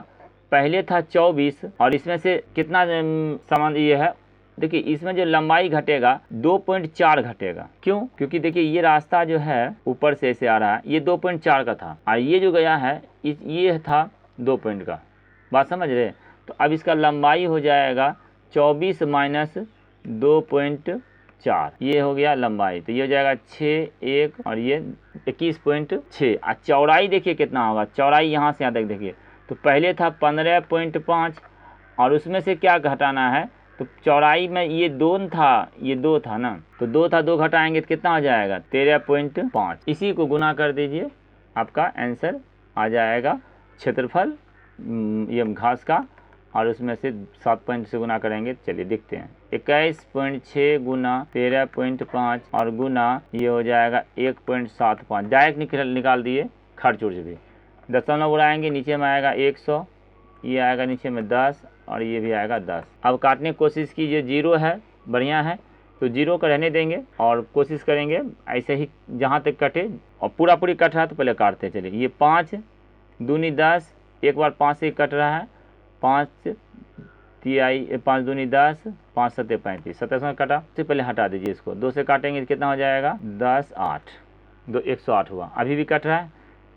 पहले था 24 और इसमें से कितना समान ये है, देखिए इसमें जो लंबाई घटेगा 2.4 घटेगा। क्यों, क्योंकि देखिए ये रास्ता जो है ऊपर से ऐसे आ रहा है, ये 2.4 का था और ये जो गया है ये था 2 पॉइंट का। बात समझ रहे। तो अब इसका लंबाई हो जाएगा 24 माइनस 2.4, ये हो गया लंबाई। तो ये हो जाएगा 6, 1 और ये 21.6। और चौड़ाई देखिए कितना होगा, चौड़ाई यहाँ से यहाँ तक देखिए, तो पहले था 15.5 और उसमें से क्या घटाना है, तो चौड़ाई में ये 2 था, ये 2 था ना, तो 2 था, 2 घटाएंगे तो कितना हो जाएगा 13.5। इसी को गुना कर दीजिए, आपका आंसर आ जाएगा क्षेत्रफल ये घास का, और उसमें से 7 पॉइंट से गुना करेंगे। चलिए देखते हैं, 21.6 गुना 13.5 और गुना ये हो जाएगा 1.75। डायरेक्ट निकाल दिए, खर्च उर्च भी, दशमलव उड़ाएंगे, नीचे में आएगा 100, ये आएगा नीचे में 10 और ये भी आएगा 10। अब काटने की कोशिश कीजिए, 0 है, बढ़िया है, तो 0 का रहने देंगे और कोशिश करेंगे ऐसे ही जहाँ तक कटे, और पूरी कट रहा है तो पहले काटते चलिए। ये 5 दूनी 10, एक बार 5 से कट रहा है, 5 तिहाई 5 दूनी 10, 5 सत्ते 35, 27 में कटा, तो पहले हटा दीजिए इसको, 2 से काटेंगे तो कितना हो जाएगा 10, 8, 2 108 हुआ। अभी भी कट रहा है,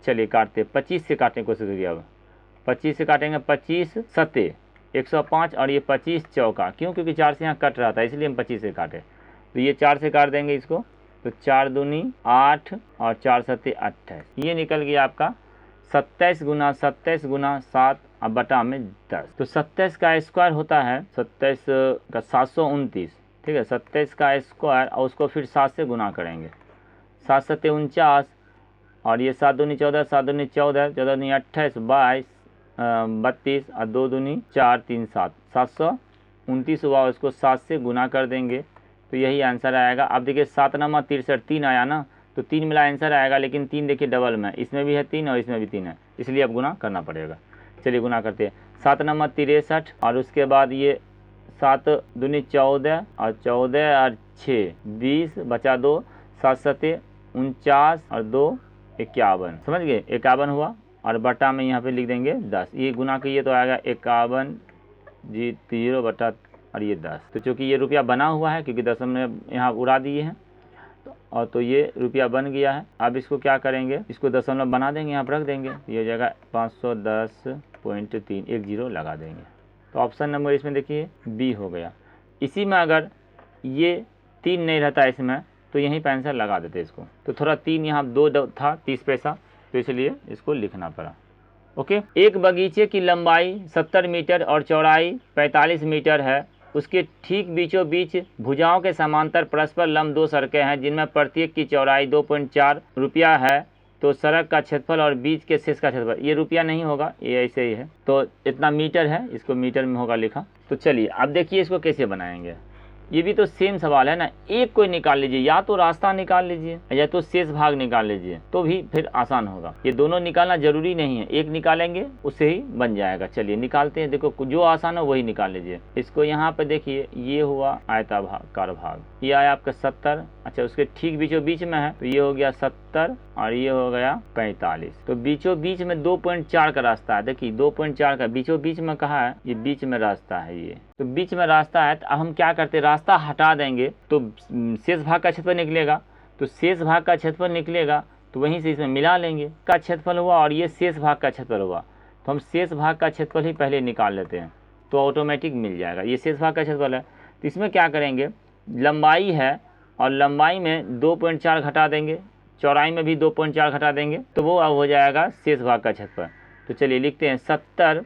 चलिए काटते, 25 से काटने की कोशिश करिए। अब 25 से काटेंगे, 25 सत्ते 105 और ये 25 चौका, क्यों, क्योंकि 4 से यहाँ कट रहा था इसलिए हम 25 से काटे। तो ये 4 से काट देंगे इसको, तो 4 दूनी 8 और 4 सत्ते 28, ये निकल गया आपका 27 गुना 27 गुना 7 अब बटा में 10। तो 27 का स्क्वायर होता है 27 का 729, ठीक है, 27 का स्क्वायर और उसको फिर 7 से गुना करेंगे, 7 सत्ते 49 और ये 7 दूनी 14, 7 दूनी 14, 14 दूनी 28, 22, 32 और 2 दूनी 4, 3 7, 729 हुआ, उसको 7 से गुना कर देंगे तो यही आंसर आएगा। अब देखिए 7 नमा 63, 3 आया ना, तो 3 मिला आंसर आएगा, लेकिन 3 देखिए डबल में, इसमें भी है 3 और इसमें भी 3 है, इसलिए अब गुना करना पड़ेगा। चलिए गुना करते हैं, 7 नमा 63 और उसके बाद ये 7 दूनी 14 और 14 और 6 20 बचा 2, 7 सत्ते 49 और 2 51, समझ गए, 51 हुआ और बटा में यहाँ पे लिख देंगे 10। ये गुना कीजिए तो आएगा 51 जी 0 बटा और ये 10। तो चूँकि ये रुपया बना हुआ है, क्योंकि दशमलव यहाँ उड़ा दिए हैं, और तो ये रुपया बन गया है। अब इसको क्या करेंगे, इसको दशमलव बना देंगे, यहाँ पर रख देंगे, ये हो जाएगा 510.3, 1 0 लगा देंगे। तो ऑप्शन नंबर इसमें देखिए बी हो गया। इसी में अगर ये 3 नहीं रहता इसमें तो यहीं पर आंसर लगा देते इसको, तो थोड़ा 3 यहाँ 2 था 30 पैसा, तो इसलिए इसको लिखना पड़ा। ओके, एक बगीचे की लंबाई 70 मीटर और चौड़ाई 45 मीटर है। उसके ठीक बीचों बीच भुजाओं के समांतर परस्पर लंब 2 सड़कें हैं, जिनमें प्रत्येक की चौड़ाई 2.4 रुपया है। तो सड़क का क्षेत्रफल और बीच के शेष का क्षेत्रफल, ये रुपया नहीं होगा, ये ऐसे ही है, तो इतना मीटर है, इसको मीटर में होगा लिखा। तो चलिए अब देखिए इसको कैसे बनाएंगे। ये भी तो सेम सवाल है ना, एक कोई निकाल लीजिए, या तो रास्ता निकाल लीजिए या तो शेष भाग निकाल लीजिए, तो भी फिर आसान होगा। ये दोनों निकालना जरूरी नहीं है, एक निकालेंगे उससे ही बन जाएगा। चलिए निकालते हैं, देखो जो आसान हो वही निकाल लीजिए। इसको यहाँ पे देखिए, ये हुआ आयताकार भाग, ये आया आपका 70, अच्छा उसके ठीक बीचों बीच में है, तो ये हो गया 70 और ये हो गया 45। तो बीचों बीच में 2.4 का रास्ता है, देखिए 2.4 का बीचों बीच में कहा है, ये बीच में रास्ता है, ये तो बीच में रास्ता है। तो अब हम क्या करते हैं, रास्ता हटा देंगे तो शेष भाग का क्षेत्रफल निकलेगा, तो शेष भाग का क्षेत्रफल निकलेगा तो वहीं से इसमें मिला लेंगे, का क्षेत्रफल हुआ और ये शेष भाग का क्षेत्रफल हुआ, तो हम शेष भाग का क्षेत्रफल ही पहले निकाल लेते हैं, तो ऑटोमेटिक मिल जाएगा। ये शेष भाग का क्षेत्रफल है, तो इसमें क्या करेंगे, लंबाई है और लंबाई में 2.4 घटा देंगे, चौड़ाई में भी 2.4 घटा देंगे, तो वो अब हो जाएगा शेष भाग का क्षेत्रफल। तो चलिए लिखते हैं 70,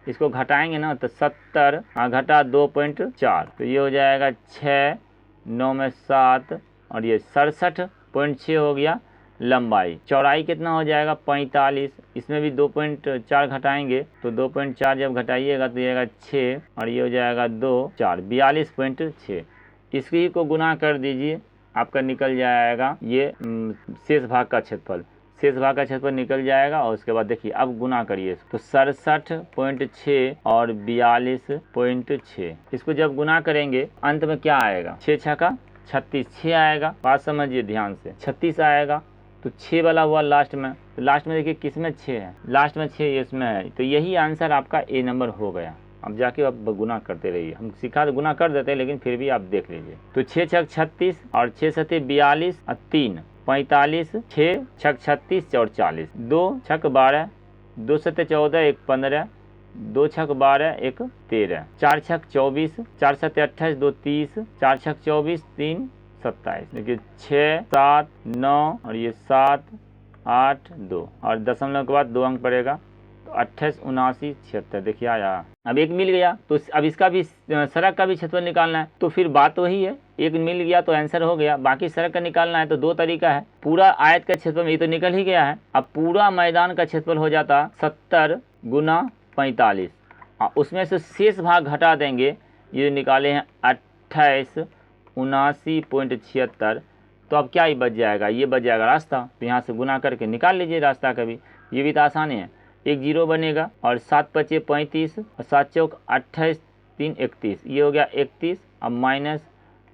इसको घटाएंगे ना तो 70 घटा 2.4, तो ये हो जाएगा 6, 9 में 7 और ये 67.6 हो गया लंबाई। चौड़ाई कितना हो जाएगा 45, इसमें भी 2.4 घटाएंगे, तो 2.4 जब घटाइएगा तो ये आएगा 6 और ये हो जाएगा 2, 4, 42.6। इसकी को गुना कर दीजिए, आपका निकल जाएगा ये शेष भाग का क्षेत्रफल, शेष भाग का क्षेत्रफल निकल जाएगा। और उसके बाद देखिए अब गुना करिए, तो 67.6 और 42.6, इसको जब गुना करेंगे अंत में क्या आएगा, 6 छक्का 36, 6 आएगा, बात समझिए ध्यान से, 36 आएगा, तो 6 वाला हुआ लास्ट में, तो लास्ट में देखिए किस में 6 है, लास्ट में 6 इसमें है, तो यही आंसर आपका ए नंबर हो गया। अब जाके आप गुना करते रहिए, हम सिखा तो गुना कर देते हैं लेकिन फिर भी आप देख लीजिए। तो 6 छक 36 और 6 सते 42 और 3 45, 6 छक 36 और 40, 2 छक 12, 2 सते 14, 1 15, 2 छक 12, 1 13, 4 छक 24, 4 सते 28, 2 30, 4 छक 24, 3 27, देखिए 6 7 9 और ये 7 8 2 और दशमलव के बाद 2 अंक पड़ेगा, तो 28 79 76, देखिए आया। अब एक मिल गया, तो अब इसका भी सड़क का भी क्षेत्रफल निकालना है, तो फिर बात वही है, एक मिल गया तो आंसर हो गया। बाकी सड़क का निकालना है तो 2 तरीका है, पूरा आयत का क्षेत्रफल ये तो निकल ही गया है, अब पूरा मैदान का क्षेत्रफल हो जाता 70 गुना 45, उसमें से शेष भाग घटा देंगे, ये निकाले हैं 28 79.76, तो अब क्या ही बच जाएगा, ये बच जाएगा रास्ता, तो यहाँ से गुना करके निकाल लीजिए रास्ता का भी, ये भी तो आसान है। एक 0 बनेगा और 7 पचे 35 और 7 चौक 28 3 31, ये हो गया 31, अब माइनस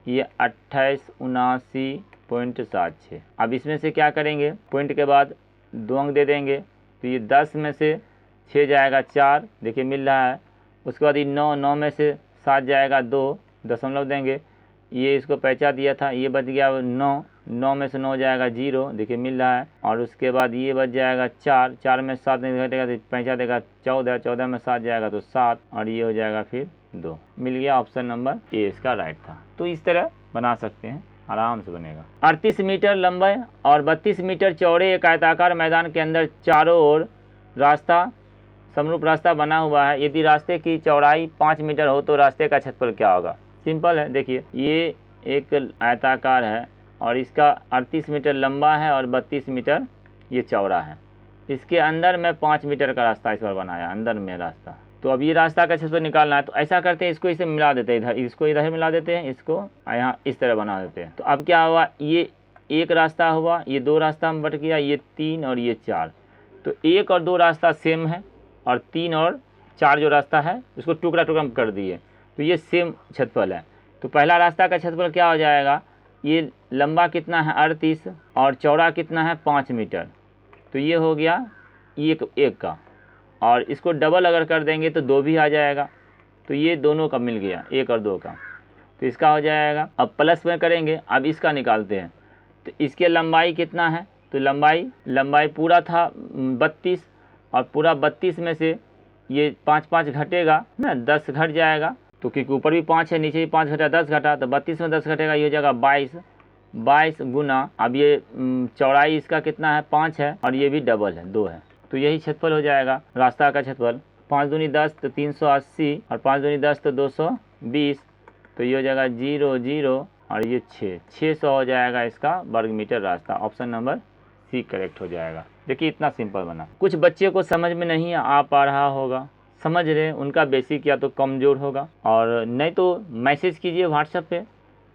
ये 28 79.76। अब इसमें से क्या करेंगे, पॉइंट के बाद 2 अंक दे देंगे, तो ये 10 में से 6 जाएगा 4, देखिए मिल रहा है। उसके बाद ये 9 में से 7 जाएगा 2, दशमलव देंगे, ये इसको पैंचा दिया था, ये बच गया 9 में से 9 जाएगा 0, देखिए मिल रहा है। और उसके बाद ये बच जाएगा 4 में 7 नहीं घटेगा तो पैंचा देगा 14 में 7 जाएगा तो 7 और ये हो जाएगा फिर 2, मिल गया। ऑप्शन नंबर ए इसका राइट था। तो इस तरह बना सकते हैं, आराम से बनेगा। 38 मीटर लंबे और 32 मीटर चौड़े एक आयताकार मैदान के अंदर चारों ओर रास्ता समरूप रास्ता बना हुआ है। यदि रास्ते की चौड़ाई 5 मीटर हो तो रास्ते का क्षेत्रफल क्या होगा। सिंपल है, देखिए ये एक आयताकार है और इसका 38 मीटर लंबा है और 32 मीटर ये चौड़ा है। इसके अंदर में 5 मीटर का रास्ता इस बार बनाया, अंदर में रास्ता। तो अब ये रास्ता का क्षेत्रफल निकालना है, तो ऐसा करते हैं, इसको इसे मिला देते हैं, इधर इसको इधर मिला देते हैं, इसको यहाँ इस तरह बना देते हैं। तो अब क्या हुआ, ये एक रास्ता हुआ, ये 2 रास्ता में बट गया, ये 3 और ये 4। तो 1 और 2 रास्ता सेम है और 3 और 4 जो रास्ता है उसको टुकड़ा टुकड़ा कर दिए, तो ये सेम क्षेत्रफल है। तो पहला रास्ता का क्षेत्रफल क्या हो जाएगा, ये लंबा कितना है 38 और चौड़ा कितना है 5 मीटर, तो ये हो गया एक का, और इसको डबल अगर कर देंगे तो 2 भी आ जाएगा, तो ये दोनों का मिल गया 1 और 2 का, तो इसका हो जाएगा। अब प्लस में करेंगे, अब इसका निकालते हैं, तो इसके लंबाई कितना है, तो लंबाई पूरा था 32 और पूरा 32 में से ये 5 घटेगा ना, 10 घट जाएगा, तो क्योंकि ऊपर भी 5 है नीचे भी 5 घटा 10 घटा, तो 32 में 10 घटेगा, ये हो जाएगा 22 गुना, अब ये चौड़ाई इसका कितना है 5 है और ये भी डबल है 2 है, तो यही क्षेत्रफल हो जाएगा रास्ता का क्षेत्रफल। 5 दूनी 10 तो 380 और 5 दूनी 10 तो 220, तो ये हो जाएगा 0 0 और ये 600 हो जाएगा इसका वर्ग मीटर रास्ता। ऑप्शन नंबर सी करेक्ट हो जाएगा। देखिए इतना सिंपल बना। कुछ बच्चे को समझ में नहीं आ पा रहा होगा, समझ रहे हैं, उनका बेसिक या तो कमज़ोर होगा, और नहीं तो मैसेज कीजिए व्हाट्सएप पे।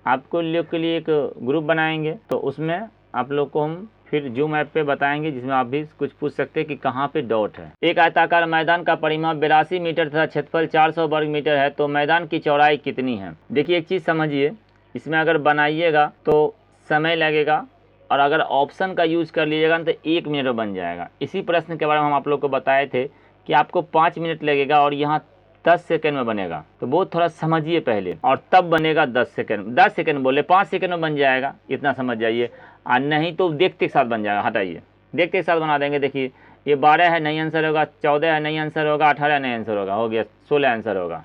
आपको लोग के लिए एक ग्रुप बनाएंगे, तो उसमें आप लोग को हम फिर जूम ऐप पे बताएंगे, जिसमें आप भी कुछ पूछ सकते हैं कि कहाँ पे डॉट है। एक आयताकार मैदान का परिमाप 82 मीटर तथा क्षेत्रफल 400 वर्ग मीटर है, तो मैदान की चौड़ाई कितनी है। देखिए एक चीज़ समझिए, इसमें अगर बनाइएगा तो समय लगेगा, और अगर ऑप्शन का यूज़ कर लीजिएगा तो 1 मिनट में बन जाएगा। इसी प्रश्न के बारे में हम आप लोग को बताए थे कि आपको 5 मिनट लगेगा और यहाँ 10 सेकंड में बनेगा, तो वो थोड़ा समझिए पहले, और तब बनेगा 10 सेकंड। 10 सेकंड बोले, 5 सेकंड में बन जाएगा, इतना समझ जाइए। और नहीं तो देखते के साथ बन जाएगा, हटाइए, देखते के साथ बना देंगे। देखिए ये 12 है, नहीं आंसर होगा, 14 है, नहीं आंसर होगा, 18 नहीं आंसर होगा, हो गया 16 आंसर होगा।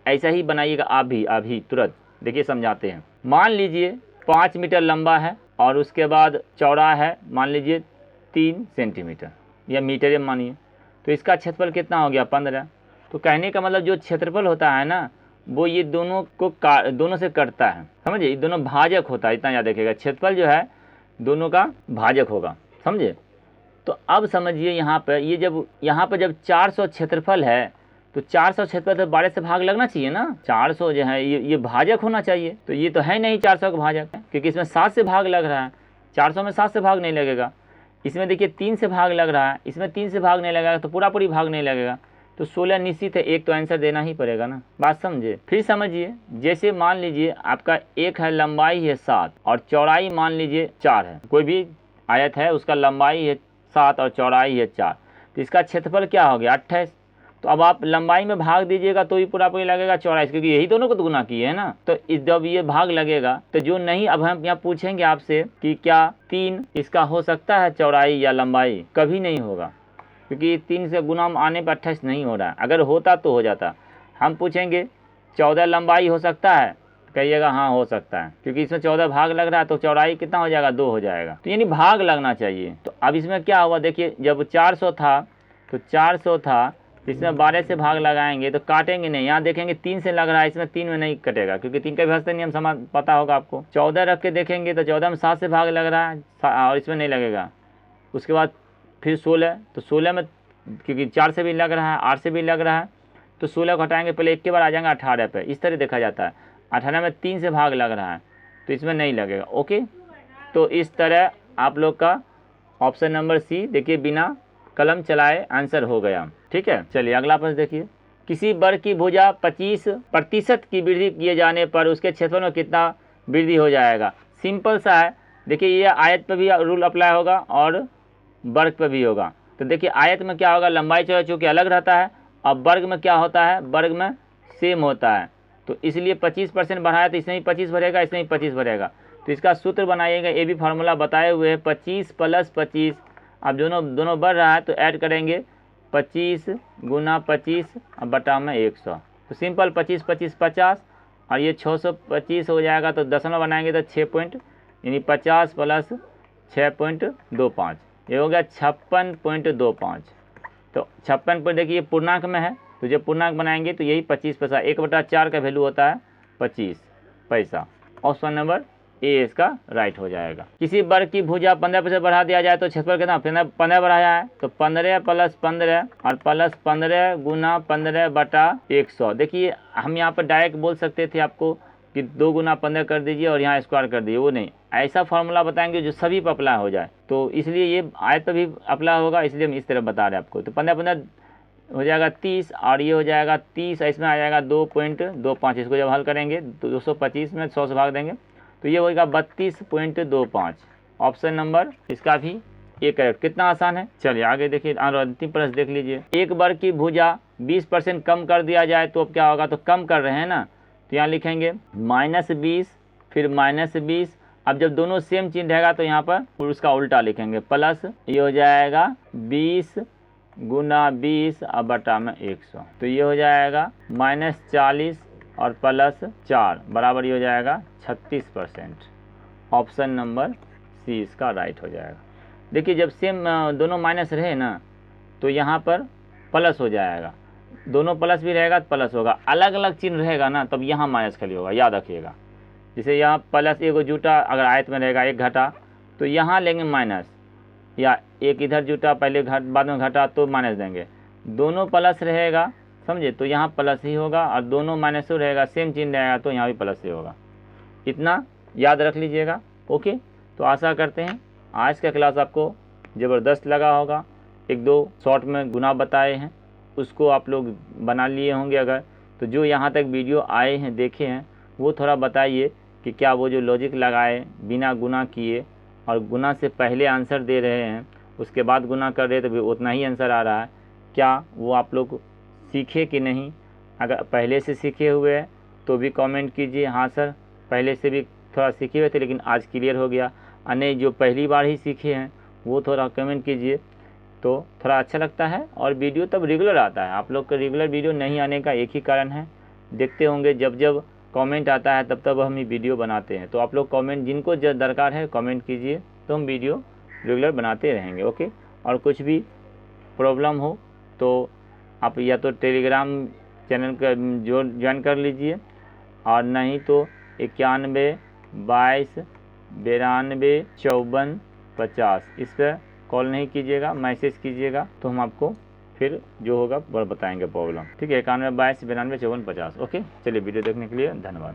ऐसा ही बनाइएगा आप भी अभी तुरंत। देखिए समझाते हैं। मान लीजिए 5 मीटर लंबा है और उसके बाद चौड़ा है मान लीजिए 3 सेंटीमीटर या मीटर में मानिए, तो इसका क्षेत्रफल कितना हो गया 15। तो कहने का मतलब जो क्षेत्रफल होता है ना, वो ये दोनों को दोनों से कटता है, समझिए, दोनों भाजक होता है, इतना याद रखिएगा। क्षेत्रफल जो है दोनों का भाजक होगा, समझे। तो अब समझिए यहाँ पर ये जब 400 क्षेत्रफल है, तो 400 क्षेत्रफल तो 12 से भाग लगना चाहिए ना। 400 जो है ये भाजक होना चाहिए, तो ये तो है नहीं 400 का भाजक, क्योंकि इसमें 7 से भाग लग रहा है। 400 में 7 से भाग नहीं लगेगा। इसमें देखिए 3 से भाग लग रहा है, इसमें 3 से भाग नहीं लगेगा, तो पूरी भाग नहीं लगेगा। तो 16 निश्चित है, एक तो आंसर देना ही पड़ेगा ना। बात समझे। फिर समझिए, जैसे मान लीजिए आपका एक है, लंबाई है 7 और चौड़ाई मान लीजिए 4 है। कोई भी आयत है, उसका लंबाई है 7 और चौड़ाई है 4, तो इसका क्षेत्रफल क्या हो गया 28। तो अब आप लंबाई में भाग दीजिएगा तो ही पूरा लगेगा चौड़ाई, क्योंकि यही दोनों को तो गुना किए है ना। तो जब ये भाग लगेगा तो जो नहीं, अब हम यहाँ पूछेंगे आपसे कि क्या 3 इसका हो सकता है चौड़ाई या लंबाई, कभी नहीं होगा, क्योंकि 3 से गुना आने पर 28 नहीं हो रहा है। अगर होता तो हो जाता। हम पूछेंगे 14 लंबाई हो सकता है, कहिएगा हाँ हो सकता है, क्योंकि इसमें 14 भाग लग रहा है, तो चौड़ाई कितना हो जाएगा 2 हो जाएगा। तो यानी भाग लगना चाहिए। तो अब इसमें क्या हुआ, देखिए जब 400 था तो 400 था, इसमें 12 से भाग लगाएंगे तो काटेंगे नहीं। यहाँ देखेंगे 3 से लग रहा है, इसमें 3 में नहीं कटेगा, क्योंकि 3 का विभक्त नियम समझ पता होगा आपको। 14 रख के देखेंगे तो 14 में 7 से भाग लग रहा है और इसमें नहीं लगेगा। उसके बाद फिर 16, तो 16 में क्योंकि 4 से भी लग रहा है, 8 से भी लग रहा है, तो 16 को हटाएंगे, पहले एक के बार आ जाएंगे 18 पे। इस तरह देखा जाता है। 18 में 3 से भाग लग रहा है, तो इसमें नहीं लगेगा। ओके, तो इस तरह आप लोग का ऑप्शन नंबर सी, देखिए बिना कलम चलाए आंसर हो गया। ठीक है, चलिए अगला प्रश्न देखिए। किसी वर्ग की भुजा 25% की वृद्धि किए जाने पर उसके क्षेत्रफल में कितना वृद्धि हो जाएगा। सिंपल सा है। देखिए ये आयत पर भी रूल अप्लाई होगा और वर्ग पर भी होगा। तो देखिए आयत में क्या होगा, लंबाई चौड़ाई चूँकि अलग रहता है, और वर्ग में क्या होता है, वर्ग में सेम होता है, तो इसलिए 25% बढ़ाया, तो इसमें भी 25 भरेगा, इसमें भी 25 भरेगा। तो इसका सूत्र बनाइएगा, ये भी फार्मूला बताए हुए हैं, 25 + 25। अब दोनों बढ़ रहा है तो ऐड करेंगे 25 × 25 अब बटा में 100। तो सिंपल 25 × 25 50, और ये 625 हो जाएगा। तो दशमलव बनाएंगे तो 6 पॉइंट, यानी 50 + 6.25, ये हो गया 56.25। तो 56 पर देखिए पूर्णांक में है, तो जब पूर्णांक बनाएंगे तो यही 25 पैसा, 1/4 का वैल्यू होता है 25 पैसा। ऑप्शन नंबर ए इसका राइट हो जाएगा। किसी वर्ग की भुजा 15% बढ़ा दिया जाए तो क्षेत्रफल कितना, 15 बढ़ाया है, तो 15 + 15 और +15 × 15 बटा 100। देखिए हम यहाँ पर डायरेक्ट बोल सकते थे आपको कि 2 × 15 कर दीजिए और यहाँ स्क्वायर कर दीजिए, वो नहीं, ऐसा फार्मूला बताएंगे जो सभी पर अप्लाई हो जाए। तो इसलिए ये आयत पर भी अप्लाई होगा, इसलिए हम इस तरह बता रहे हैं आपको। तो 15 हो जाएगा 30, और ये हो जाएगा 30, इसमें आ जाएगा 2.25। इसको जब हल करेंगे तो 225 में 100 से भाग देंगे, तो ये होगा 32.25। ऑप्शन नंबर इसका भी ए करेक्ट। कितना आसान है। चलिए आगे देखिए, अंतिम प्रश्न देख लीजिए। एक वर्ग की भुजा 20% कम कर दिया जाए तो अब क्या होगा, तो कम कर रहे हैं ना, तो यहाँ लिखेंगे -20 फिर -20। अब जब दोनों सेम चिन्ह रहेगा तो यहाँ पर उसका उल्टा लिखेंगे, प्लस ये हो जाएगा 20 × 20 अब बटा में 100। तो ये हो जाएगा -40 और +4 बराबर ये हो जाएगा 36%। ऑप्शन नंबर सी इसका राइट हो जाएगा। देखिए जब सेम दोनों माइनस रहे ना, तो यहाँ पर प्लस हो जाएगा, दोनों प्लस भी रहेगा तो प्लस होगा, अलग अलग चिन्ह रहेगा ना तब यहाँ माइनस खाली होगा, याद रखिएगा। जैसे यहाँ प्लस एगो जूटा अगर आयत में रहेगा, एक घटा, तो यहाँ लेंगे माइनस, या एक इधर जुटा पहले बाद में घटा तो माइनस देंगे, दोनों प्लस रहेगा, समझे, तो यहाँ प्लस ही होगा, और दोनों माइनस रहेगा, सेम चिन्ह रहेगा तो यहाँ भी प्लस ही होगा। इतना याद रख लीजिएगा। ओके, तो आशा करते हैं आज का क्लास आपको ज़बरदस्त लगा होगा। एक दो शॉर्ट में गुना बताए हैं, उसको आप लोग बना लिए होंगे। अगर तो जो यहाँ तक वीडियो आए हैं, देखे हैं, वो थोड़ा बताइए कि क्या वो जो लॉजिक लगाए बिना गुना किए और गुना से पहले आंसर दे रहे हैं, उसके बाद गुना कर रहे तो भी उतना ही आंसर आ रहा है, क्या वो आप लोग सीखे कि नहीं। अगर पहले से सीखे हुए हैं तो भी कमेंट कीजिए, हाँ सर पहले से भी थोड़ा सीखे हुए थे लेकिन आज क्लियर हो गया। नहीं, जो पहली बार ही सीखे हैं वो थोड़ा कमेंट कीजिए, तो थोड़ा अच्छा लगता है और वीडियो तब रेगुलर आता है। आप लोग का रेगुलर वीडियो नहीं आने का एक ही कारण है, देखते होंगे जब जब कमेंट आता है तब तब हम ये वीडियो बनाते हैं। तो आप लोग कमेंट जिनको दरकार है कमेंट कीजिए, तो हम वीडियो रेगुलर बनाते रहेंगे। ओके, और कुछ भी प्रॉब्लम हो तो आप या तो टेलीग्राम चैनल का ज्वाइन कर लीजिए, और नहीं तो 91 22 92 54 50 इस पर कॉल नहीं कीजिएगा, मैसेज कीजिएगा, तो हम आपको फिर जो होगा वो बताएंगे प्रॉब्लम। ठीक है, 91 22 92 54 50। ओके, चलिए वीडियो देखने के लिए धन्यवाद।